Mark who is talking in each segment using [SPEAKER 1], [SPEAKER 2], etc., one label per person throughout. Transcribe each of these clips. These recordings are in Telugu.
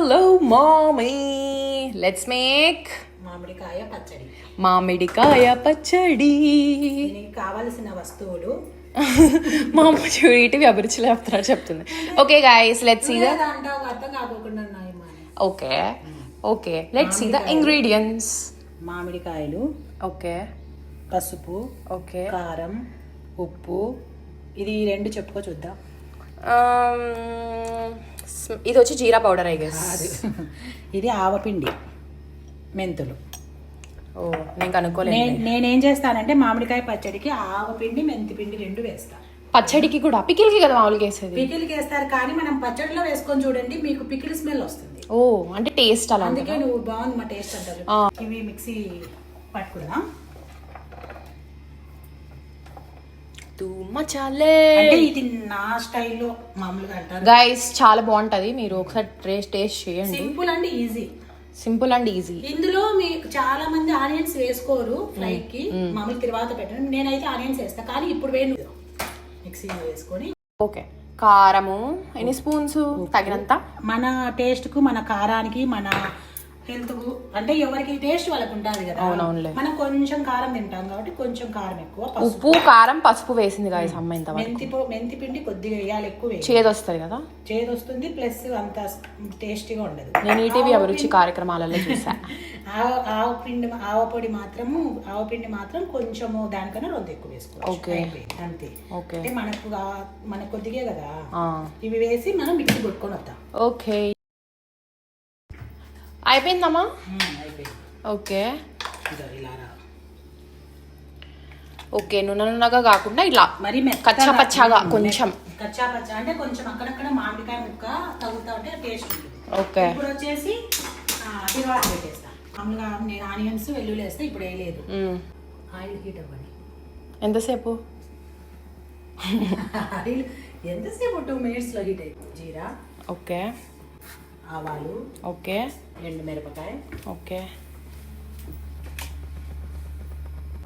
[SPEAKER 1] Hello, mommy. Let's make
[SPEAKER 2] మామిడికాయ పచ్చడి.
[SPEAKER 1] మామిడికాయ పచ్చడి.
[SPEAKER 2] దీనికి కావాల్సిన వస్తువులు
[SPEAKER 1] మా అమ్మ చూడేటివి అభిరుచిలో చెప్తుంది. Okay guys, let's see the
[SPEAKER 2] అంటావు అర్థం కాకుండా ఉన్నాయి.
[SPEAKER 1] Okay okay, let's see the ingredients.
[SPEAKER 2] మామిడికాయలు,
[SPEAKER 1] ఓకే,
[SPEAKER 2] పసుపు,
[SPEAKER 1] ఓకే,
[SPEAKER 2] కారం, ఉప్పు. ఇది రెండు చెప్పుకో చూద్దాం.
[SPEAKER 1] ఇది వచ్చి జీరా పౌడర్ ఐ గెస్.
[SPEAKER 2] ఇది ఆవపిండి, మెంతులు.
[SPEAKER 1] ఓ, నేను కనుక్కోలేదు.
[SPEAKER 2] నేనేం చేస్తానంటే మామిడికాయ పచ్చడికి ఆవపిండి మెంతిపిండి రెండు వేస్తాను.
[SPEAKER 1] పచ్చడికి కూడా, పికిల్కి కదా మామూలుగా వేసేది.
[SPEAKER 2] పికిల్కి వేస్తారు కానీ మనం పచ్చడిలో వేసుకొని చూడండి, మీకు పికిల్ స్మెల్ వస్తుంది.
[SPEAKER 1] ఓ, అంటే టేస్ట్ అలా.
[SPEAKER 2] అందుకే నువ్వు బాగుంది మా టేస్ట్ అంటారు. ఇవి మిక్సీ పట్టుకుందాం. అంటే ఇది నా స్టైల్లో మామూలుగా అంటారు
[SPEAKER 1] గైస్, చాలా బాగుంటది. మీరు ఒకసారి టేస్ట్ చేయండి.
[SPEAKER 2] Simple and easy.
[SPEAKER 1] Simple and easy.
[SPEAKER 2] ఇందులో మీకు చాలా మంది ఆనియన్స్ వేసుకోరు ఫ్రై కి, మామూలు తర్వాత పెట్టండి. నేనైతే ఆనియన్స్ వేస్తా, కానీ ఇప్పుడు మిక్సీలో వేసుకొని.
[SPEAKER 1] ఓకే, కారము ఎన్ని స్పూన్స్ తగినంత,
[SPEAKER 2] మన టేస్ట్ కు, మన కారానికి, మన హెల్త్ కు, అంటే ఎవరికి టేస్ట్ వాళ్ళకి ఉంటుంది కదా.
[SPEAKER 1] అవునవునులే.
[SPEAKER 2] మనం కొంచెం కారం తింటాం కాబట్టి కొంచెం కారం ఎక్కువ.
[SPEAKER 1] ఉప్పు, కారం, పసుపు వేసింది గాయస్ అమ్మ. ఇంత
[SPEAKER 2] మెంతి పిండి కొద్దిగా వేయాలి, ఎక్కువ
[SPEAKER 1] చేదు వస్తుంది కదా.
[SPEAKER 2] చేదు వస్తుంది, ప్లస్ అంత టేస్టీగా ఉండదు.
[SPEAKER 1] నేను ఈటీవీ అభిరుచి కార్యక్రమాలలో చూసా.
[SPEAKER 2] ఆవపొడి మాత్రము, ఆవపిండి మాత్రం కొంచెము దానికన్నా రెండు ఎక్కువ వేసుకోవచ్చు.
[SPEAKER 1] ఓకే,
[SPEAKER 2] అంతే.
[SPEAKER 1] ఓకే,
[SPEAKER 2] అంటే మనకు కొద్దిగే కదా. ఇవి వేసి మనం మిక్సీ కొట్టుకొని వద్దాం.
[SPEAKER 1] ఓకే, అయిపోయిందమ్మా.
[SPEAKER 2] అయిపోయింది.
[SPEAKER 1] ఓకే
[SPEAKER 2] ఇలా
[SPEAKER 1] ఓకే, నున్నగా కాకుండా ఇలా
[SPEAKER 2] మరి
[SPEAKER 1] కచ్చా పచ్చాగా, కొంచెం
[SPEAKER 2] కచ్చా పచ్చా అంటే కొంచెం అక్కడక్కడ మామిడికాయ ముక్క తగులుతా ఉంటే టేస్ట్ ఉంటుంది.
[SPEAKER 1] ఓకే,
[SPEAKER 2] ఇప్పుడు వచ్చేసి తిరువాత పెట్టేస్తా. మామూలుగా నేను ఆనియన్స్ వెల్లుల్లి వేస్తే ఇప్పుడు వేయలేదు. ఆయిల్ హీట్ అవ్వండి.
[SPEAKER 1] ఎంతసేపు?
[SPEAKER 2] ఆయిల్ ఎంతసేపు? 2 minutes లో హీట్ అయిపోతుంది. జీరా,
[SPEAKER 1] ఓకే,
[SPEAKER 2] ఆవాలు,
[SPEAKER 1] ఓకే,
[SPEAKER 2] ఎండు మిరపకాయ,
[SPEAKER 1] ఓకే,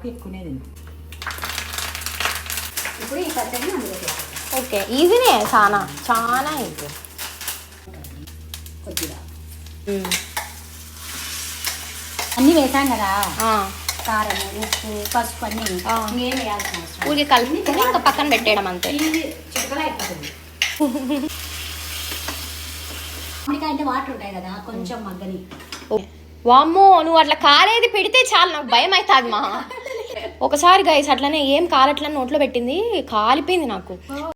[SPEAKER 2] ఎక్కువనేది. ఇప్పుడు ఈ పచ్చడిని అందులో వేస్తాం.
[SPEAKER 1] ఓకే, ఈజీనే, చాలా చాలా ఈజీ.
[SPEAKER 2] కొద్దిగా అన్నీ వేసాం కదా, కారం, ఉప్పు, పసుపు అన్నీ ఇంకేం వేయాల్సిన అవసరం.
[SPEAKER 1] ఊరికి కలిపి ఇంకా పక్కన పెట్టేయడం అంతే.
[SPEAKER 2] ఇది చిక్కగా అయిపోతుంది. మామిడికాయ అంటే వాటర్ ఉంటాయి కదా, కొంచెం మగ్గని.
[SPEAKER 1] వామ్మో, నువ్వు అట్లా కారేది పెడితే చాలు, నాకు భయం అవుతుంది మా. ఒకసారి గైస్ అట్లనే ఏం కారట్లని నోట్లో పెట్టింది, కాలిపోయింది నాకు.